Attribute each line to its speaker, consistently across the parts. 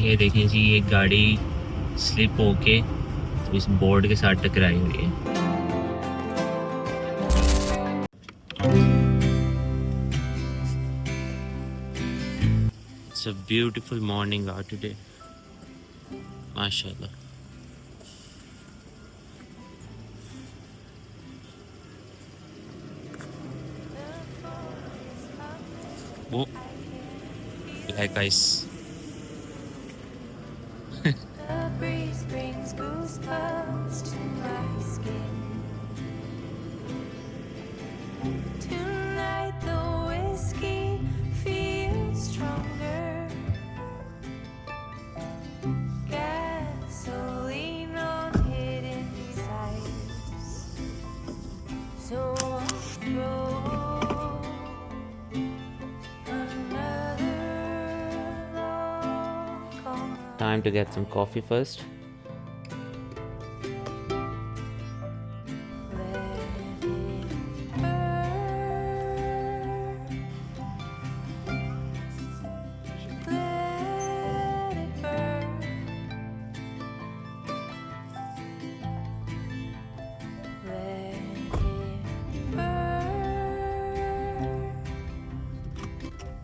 Speaker 1: ये देखें जी, ये गाड़ी स्लिप होके तो इस बोर्ड के साथ टकराई हुई है। It's a beautiful morning out today. माशाल्लाह। वो black ice.
Speaker 2: The breeze brings goosebumps to my skin. Tonight the whiskey feels stronger. Gasoline on hidden desires. So I'll throw another long call.
Speaker 1: Time to get some coffee first.
Speaker 2: Let it burn. Let it burn. Let it burn.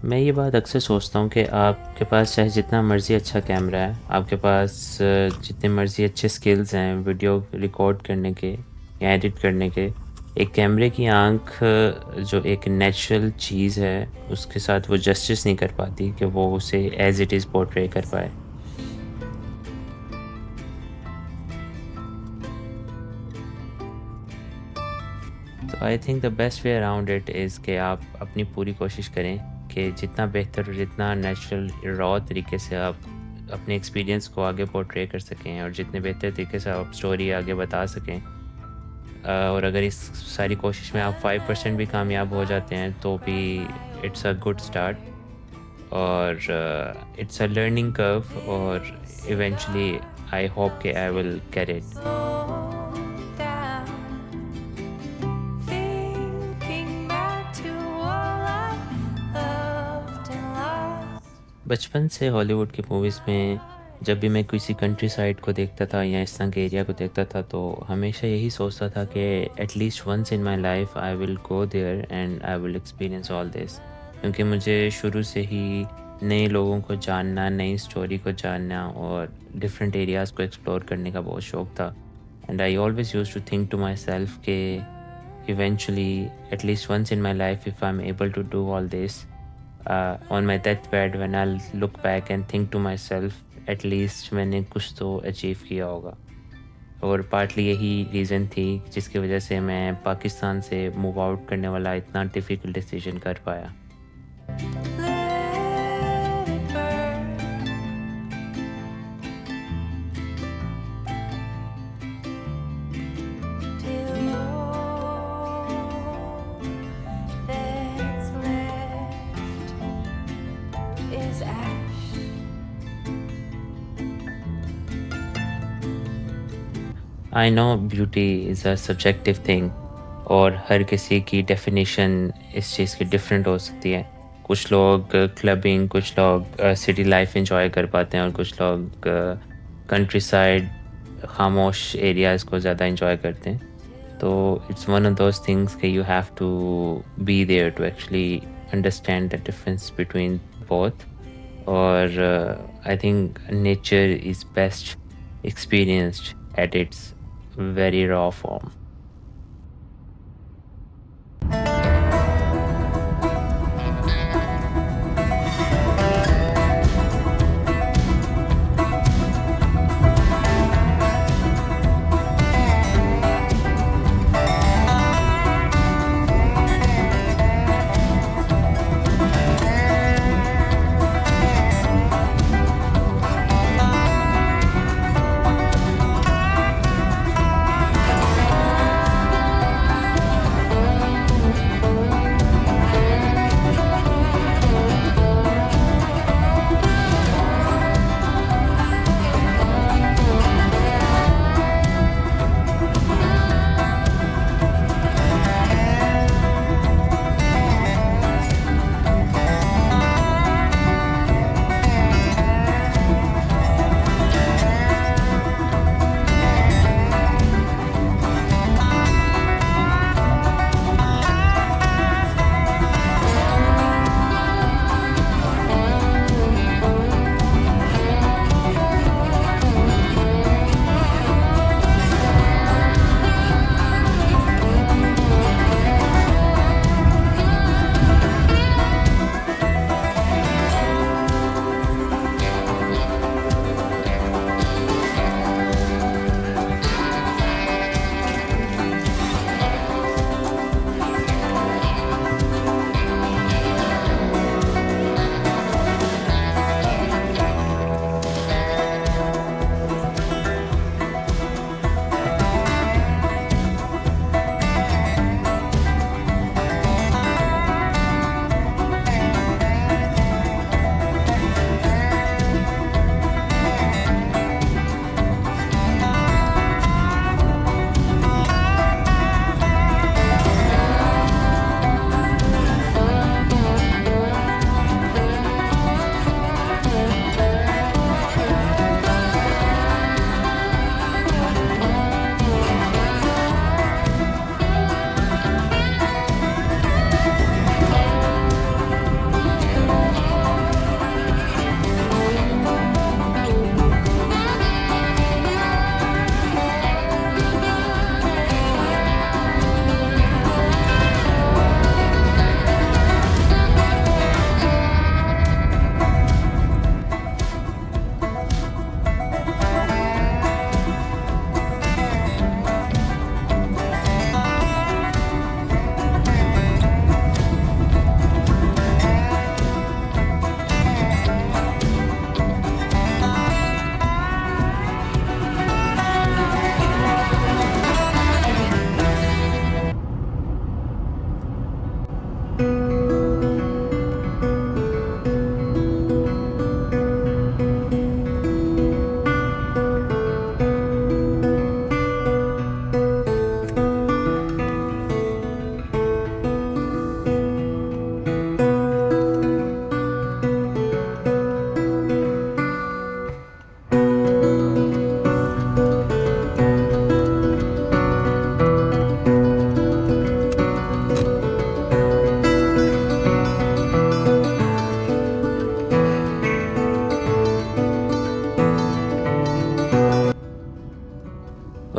Speaker 1: मैं ये बात अक्सर सोचता हूँ कि आपके पास चाहे जितना मर्ज़ी अच्छा कैमरा है, आपके पास जितने मर्ज़ी अच्छे स्किल्स हैं वीडियो रिकॉर्ड करने के या एडिट करने के, एक कैमरे की आँख जो एक नेचुरल चीज़ है उसके साथ वो जस्टिस नहीं कर पाती कि वो उसे एज़ इट इज़ पोर्ट्रे कर पाए। तो I think the best way around it is कि आप अपनी पूरी कोशिश करें कि जितना बेहतर और जितना नेचुरल रॉ तरीके से आप अपने एक्सपीरियंस को आगे पोर्ट्रे कर सकें और जितने बेहतर तरीके से आप स्टोरी आगे बता सकें। और अगर इस सारी कोशिश में आप 5% भी कामयाब हो जाते हैं तो भी इट्स अ गुड स्टार्ट, और इट्स अ लर्निंग कर्व, और इवेंचुअली आई होप कि I will get it.
Speaker 2: Slow down, thinking back to all I loved and lost.
Speaker 1: बचपन से हॉलीवुड की मूवीज़ में जब भी मैं किसी कंट्री साइड को देखता था या इस तरह के एरिया को देखता था तो हमेशा यही सोचता था कि at least once in my life I will go there and I will experience all this, क्योंकि मुझे शुरू से ही नए लोगों को जानना, नई स्टोरी को जानना और डिफरेंट एरियाज़ को एक्सप्लोर करने का बहुत शौक़ था। And I always use to think to my self के eventually at least once in my life if I am able to do all this, on my deathbed when I'll look back and think to myself at least मैंने कुछ तो achieve किया होगा। और partly यही reason थी जिसकी वजह से मैं पाकिस्तान से मूव आउट करने वाला इतना डिफ़िकल्ट डिसीजन कर पाया।
Speaker 2: Let it burn. Till all that's left is ash.
Speaker 1: I know beauty is a subjective thing और हर किसी की डेफिनेशन इस चीज़ की डिफरेंट हो सकती है। कुछ लोग क्लबिंग, कुछ लोग सिटी लाइफ एंजॉय कर पाते हैं और कुछ लोग कंट्री साइड खामोश एरियाज़ को ज़्यादा एंजॉय करते हैं। तो it's one of those things कि you have to be there to actually understand the difference between both. और I think nature is best experienced at its very raw form.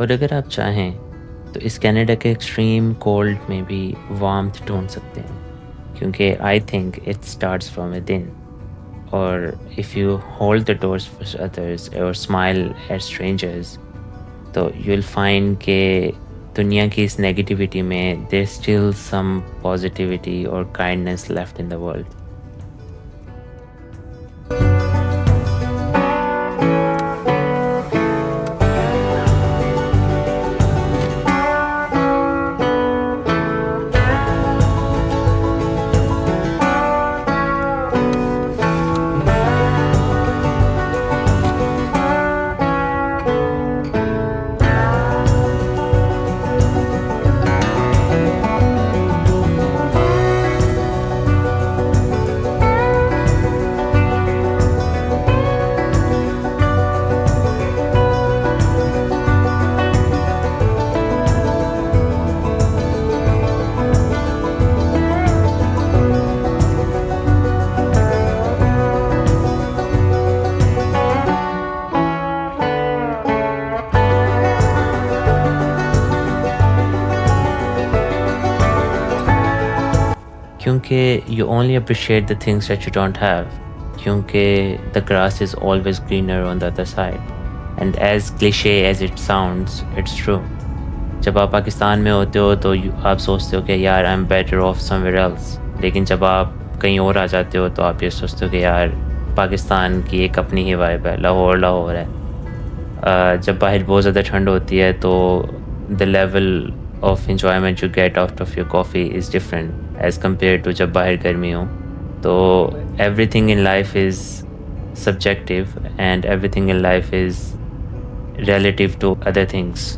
Speaker 1: और अगर आप चाहें तो इस कनाडा के एक्सट्रीम कोल्ड में भी वार्मथ ढूंढ सकते हैं, क्योंकि I think it starts from within. और if you hold the doors for others और स्माइल एट स्ट्रेंजर्स, तो यू विल फाइंड के दुनिया की इस नेगेटिविटी में देयर स्टिल सम पॉजिटिविटी और kindness left in the world. क्योंकि you only appreciate the things that you don't have, क्योंकि the grass is always greener on the other side, and as cliche as it sounds, it's true। जब आप पाकिस्तान में होते हो तो आप सोचते हो कि यार I'm better off somewhere else, लेकिन जब आप कहीं और आ जाते हो तो आप ये सोचते हो कि यार पाकिस्तान की एक अपनी ही वाइब है, लाहौर लाहौर है। जब बाहर बहुत ज़्यादा ठंड होती है तो the level of enjoyment you get out of your coffee is different as compared to जब बाहर गर्मी हो। तो everything in life is subjective and everything in life is relative to other things।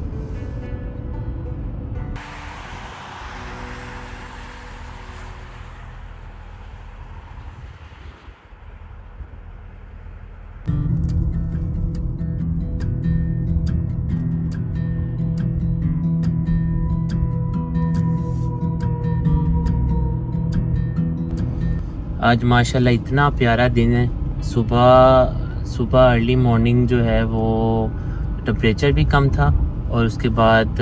Speaker 1: आज माशाल्लाह इतना प्यारा दिन है। सुबह अर्ली मॉर्निंग जो है वो टेम्परेचर भी कम था, और उसके बाद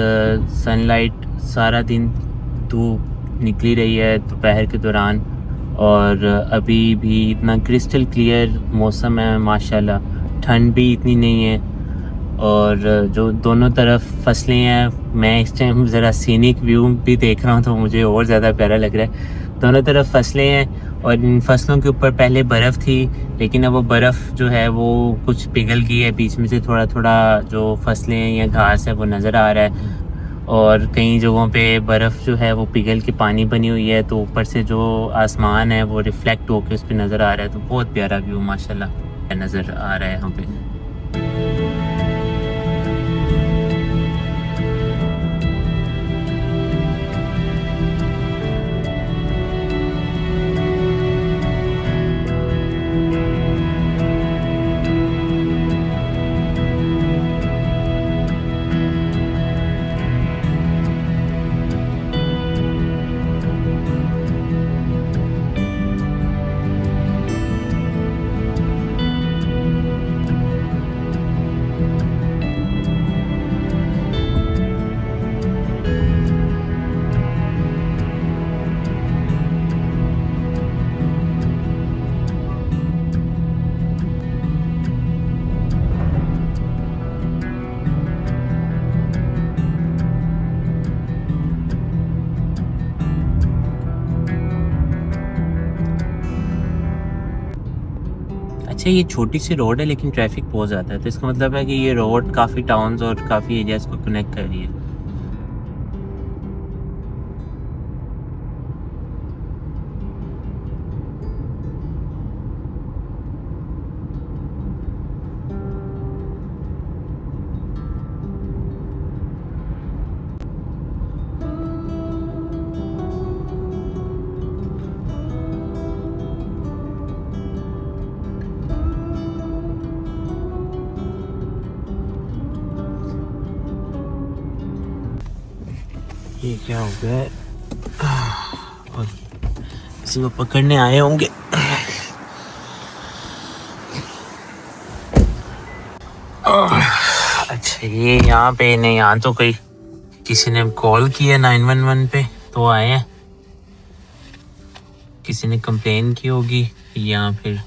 Speaker 1: सनलाइट सारा दिन धूप निकली रही है दोपहर के दौरान, और अभी भी इतना क्रिस्टल क्लियर मौसम है माशाल्लाह। ठंड भी इतनी नहीं है, और जो दोनों तरफ फसलें हैं, मैं इस टाइम ज़रा सीनिक व्यू भी देख रहा हूँ तो मुझे और ज़्यादा प्यारा लग रहा है। दोनों तरफ फसलें हैं, और इन फसलों के ऊपर पहले बर्फ़ थी, लेकिन अब वो बर्फ़ जो है वो कुछ पिघल गई है, बीच में से थोड़ा थोड़ा जो फसलें या घास है वो नज़र आ रहा है, और कई जगहों पे बर्फ़ जो है वो पिघल के पानी बनी हुई है, तो ऊपर से जो आसमान है वो रिफ़्लेक्ट होकर उस पर नज़र आ रहा है। तो बहुत प्यारा व्यू माशाल्लाह नज़र आ रहा है यहाँ पे। अच्छा, ये छोटी सी रोड है लेकिन ट्रैफिक बहुत ज़्यादा है, तो इसका मतलब है कि ये रोड काफ़ी टाउन्स और काफ़ी एरियाज़ को कनेक्ट कर रही है। ये क्या हो गया है? और किसी को पकड़ने आए होंगे। अच्छा, ये यहाँ पे नहीं, यहाँ तो कोई किसी ने कॉल किया 911 पे तो आए हैं, किसी ने कंप्लेन की होगी या फिर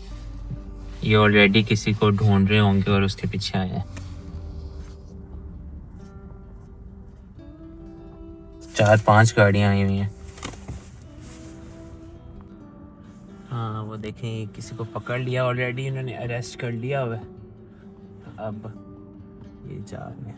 Speaker 1: ये ऑलरेडी किसी को ढूंढ रहे होंगे और उसके पीछे आए हैं। 4-5 गाड़ियाँ आई हुई हैं। हाँ, वो देखें किसी को पकड़ लिया ऑलरेडी, इन्होंने अरेस्ट कर लिया हुआ है। अब ये जा रहे हैं।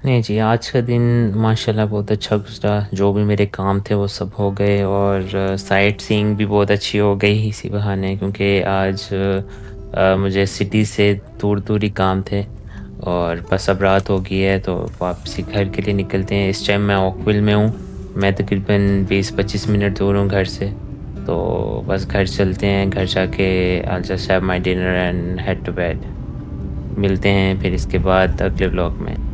Speaker 1: नहीं जी, आज का दिन माशाल्लाह बहुत अच्छा गुज़रा। जो भी मेरे काम थे वो सब हो गए और साइट सीइंग भी बहुत अच्छी हो गई इसी बहाने, क्योंकि आज मुझे सिटी से दूर-दूर ही काम थे और बस अब रात हो गई है तो वापसी घर के लिए निकलते हैं। इस टाइम मैं ओकविल में हूँ। मैं तकरीबन 20-25 मिनट दूर हूँ घर से। तो बस घर चलते हैं, घर जाके I just have my dinner and head to bed. मिलते हैं फिर इसके बाद अगले व्लॉग में।